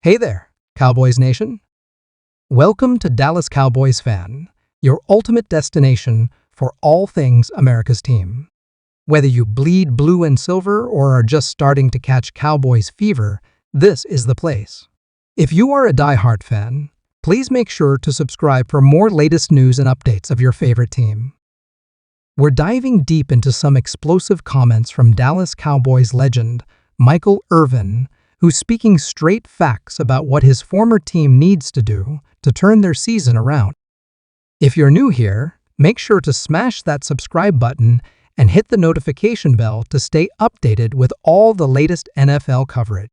Hey there, Cowboys Nation. Welcome to Dallas Cowboys Fan, your ultimate destination for all things America's team. Whether you bleed blue and silver or are just starting to catch Cowboys fever, this is the place. If you are a diehard fan, please make sure to subscribe for more latest news and updates of your favorite team. We're diving deep into some explosive comments from Dallas Cowboys legend Michael Irvin, who's speaking straight facts about what his former team needs to do to turn their season around. If you're new here, make sure to smash that subscribe button and hit the notification bell to stay updated with all the latest NFL coverage.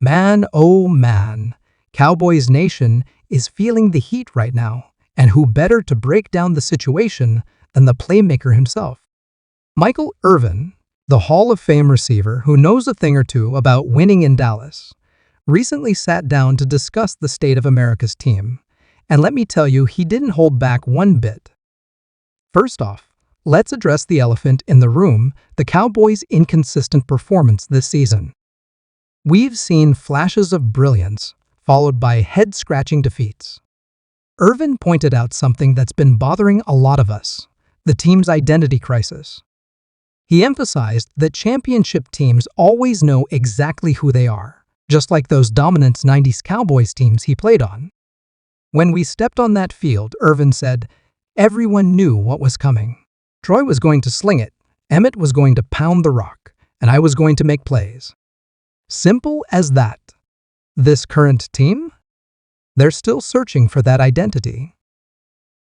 Man, oh man, Cowboys Nation is feeling the heat right now, and who better to break down the situation than the playmaker himself? Michael Irvin, the Hall of Fame receiver who knows a thing or two about winning in Dallas, recently sat down to discuss the state of America's team, and let me tell you, he didn't hold back one bit. First off, let's address the elephant in the room, the Cowboys' inconsistent performance this season. We've seen flashes of brilliance, followed by head-scratching defeats. Irvin pointed out something that's been bothering a lot of us, the team's identity crisis. He emphasized that championship teams always know exactly who they are, just like those dominant 90s Cowboys teams he played on. When we stepped on that field, Irvin said, everyone knew what was coming. Troy was going to sling it, Emmett was going to pound the rock, and I was going to make plays. Simple as that. This current team? They're still searching for that identity.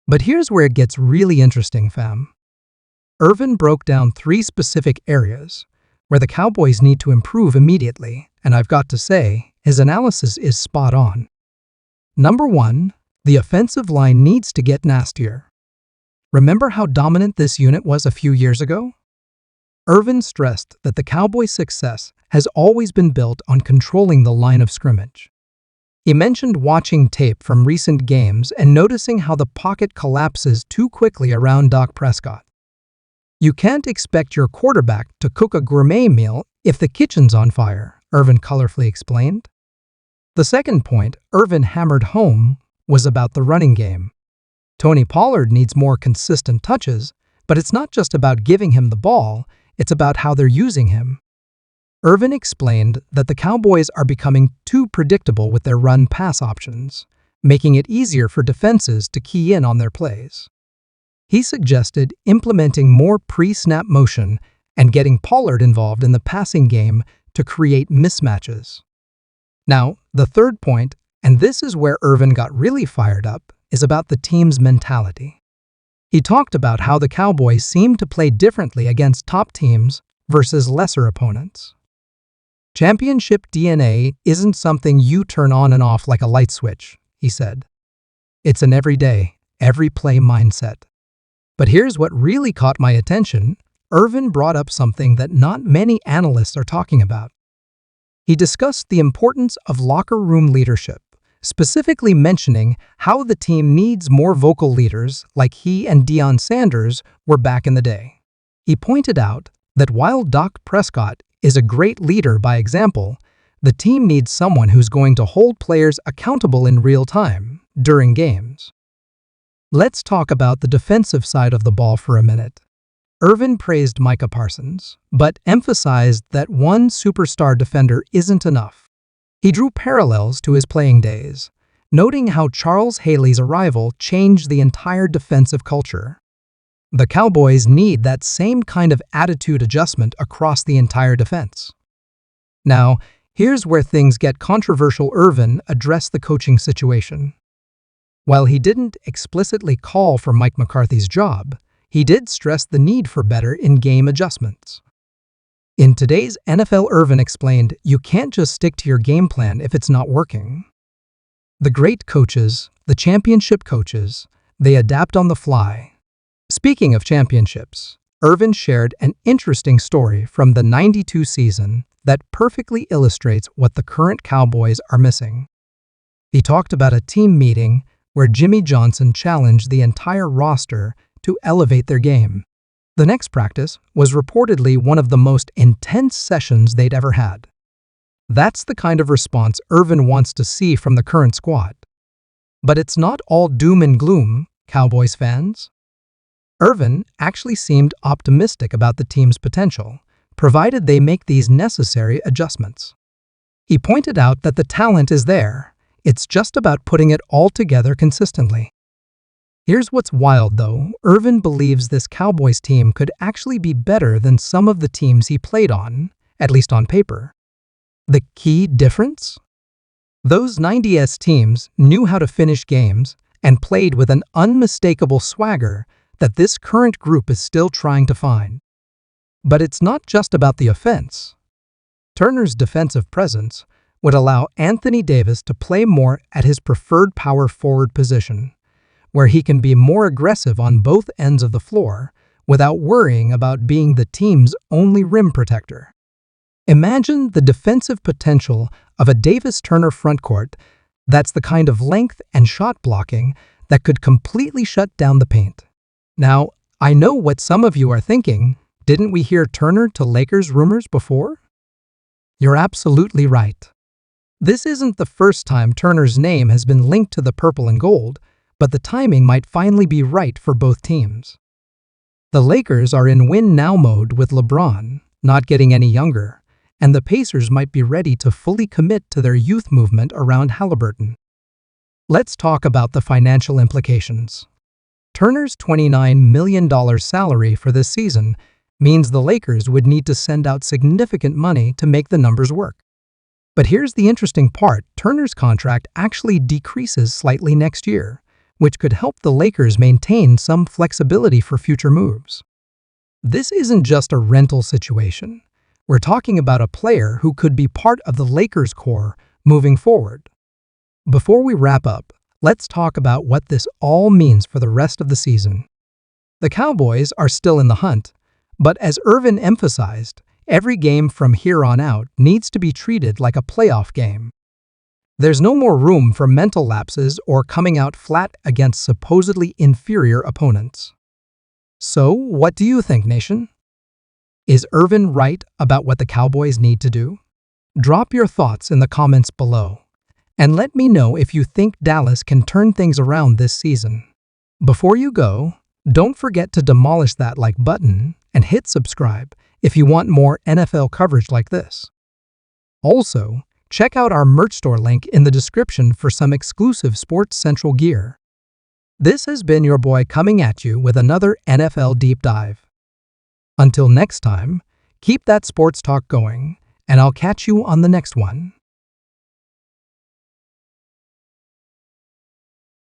But here's where it gets really interesting, fam. Irvin broke down 3 specific areas where the Cowboys need to improve immediately, and I've got to say, his analysis is spot on. Number 1, the offensive line needs to get nastier. Remember how dominant this unit was a few years ago? Irvin stressed that the Cowboys' success has always been built on controlling the line of scrimmage. He mentioned watching tape from recent games and noticing how the pocket collapses too quickly around Dak Prescott. You can't expect your quarterback to cook a gourmet meal if the kitchen's on fire, Irvin colorfully explained. The second point Irvin hammered home was about the running game. Tony Pollard needs more consistent touches, but it's not just about giving him the ball, it's about how they're using him. Irvin explained that the Cowboys are becoming too predictable with their run-pass options, making it easier for defenses to key in on their plays. He suggested implementing more pre-snap motion and getting Pollard involved in the passing game to create mismatches. Now, the third point, and this is where Irvin got really fired up, is about the team's mentality. He talked about how the Cowboys seem to play differently against top teams versus lesser opponents. Championship DNA isn't something you turn on and off like a light switch, he said. It's an everyday, every play mindset. But here's what really caught my attention. Irvin brought up something that not many analysts are talking about. He discussed the importance of locker room leadership, specifically mentioning how the team needs more vocal leaders like he and Deion Sanders were back in the day. He pointed out that while Dak Prescott is a great leader by example, the team needs someone who's going to hold players accountable in real time during games. Let's talk about the defensive side of the ball for a minute. Irvin praised Micah Parsons, but emphasized that one superstar defender isn't enough. He drew parallels to his playing days, noting how Charles Haley's arrival changed the entire defensive culture. The Cowboys need that same kind of attitude adjustment across the entire defense. Now, here's where things get controversial. Irvin addressed the coaching situation. While he didn't explicitly call for Mike McCarthy's job, he did stress the need for better in-game adjustments. In today's NFL, Irvin explained, you can't just stick to your game plan if it's not working. The great coaches, the championship coaches, they adapt on the fly. Speaking of championships, Irvin shared an interesting story from the '92 season that perfectly illustrates what the current Cowboys are missing. He talked about a team meeting where Jimmy Johnson challenged the entire roster to elevate their game. The next practice was reportedly one of the most intense sessions they'd ever had. That's the kind of response Irvin wants to see from the current squad. But it's not all doom and gloom, Cowboys fans. Irvin actually seemed optimistic about the team's potential, provided they make these necessary adjustments. He pointed out that the talent is there, it's just about putting it all together consistently. Here's what's wild though, Irvin believes this Cowboys team could actually be better than some of the teams he played on, at least on paper. The key difference? Those 90s teams knew how to finish games and played with an unmistakable swagger that this current group is still trying to find. But it's not just about the offense. Turner's defensive presence would allow Anthony Davis to play more at his preferred power forward position, where he can be more aggressive on both ends of the floor without worrying about being the team's only rim protector. Imagine the defensive potential of a Davis-Turner frontcourt that's the kind of length and shot blocking that could completely shut down the paint. Now, I know what some of you are thinking. Didn't we hear Turner to Lakers rumors before? You're absolutely right. This isn't the first time Turner's name has been linked to the purple and gold, but the timing might finally be right for both teams. The Lakers are in win-now mode with LeBron not getting any younger, and the Pacers might be ready to fully commit to their youth movement around Halliburton. Let's talk about the financial implications. Turner's $29 million salary for this season means the Lakers would need to send out significant money to make the numbers work. But here's the interesting part, Turner's contract actually decreases slightly next year, which could help the Lakers maintain some flexibility for future moves. This isn't just a rental situation. We're talking about a player who could be part of the Lakers core moving forward. Before we wrap up, let's talk about what this all means for the rest of the season. The Cowboys are still in the hunt, but as Irvin emphasized, every game from here on out needs to be treated like a playoff game. There's no more room for mental lapses or coming out flat against supposedly inferior opponents. So, what do you think, nation? Is Irvin right about what the Cowboys need to do? Drop your thoughts in the comments below, and let me know if you think Dallas can turn things around this season. Before you go, don't forget to demolish that like button and hit subscribe if you want more NFL coverage like this. Also, check out our merch store link in the description for some exclusive Sports Central gear. This has been your boy coming at you with another NFL Deep Dive. Until next time, keep that sports talk going, and I'll catch you on the next one.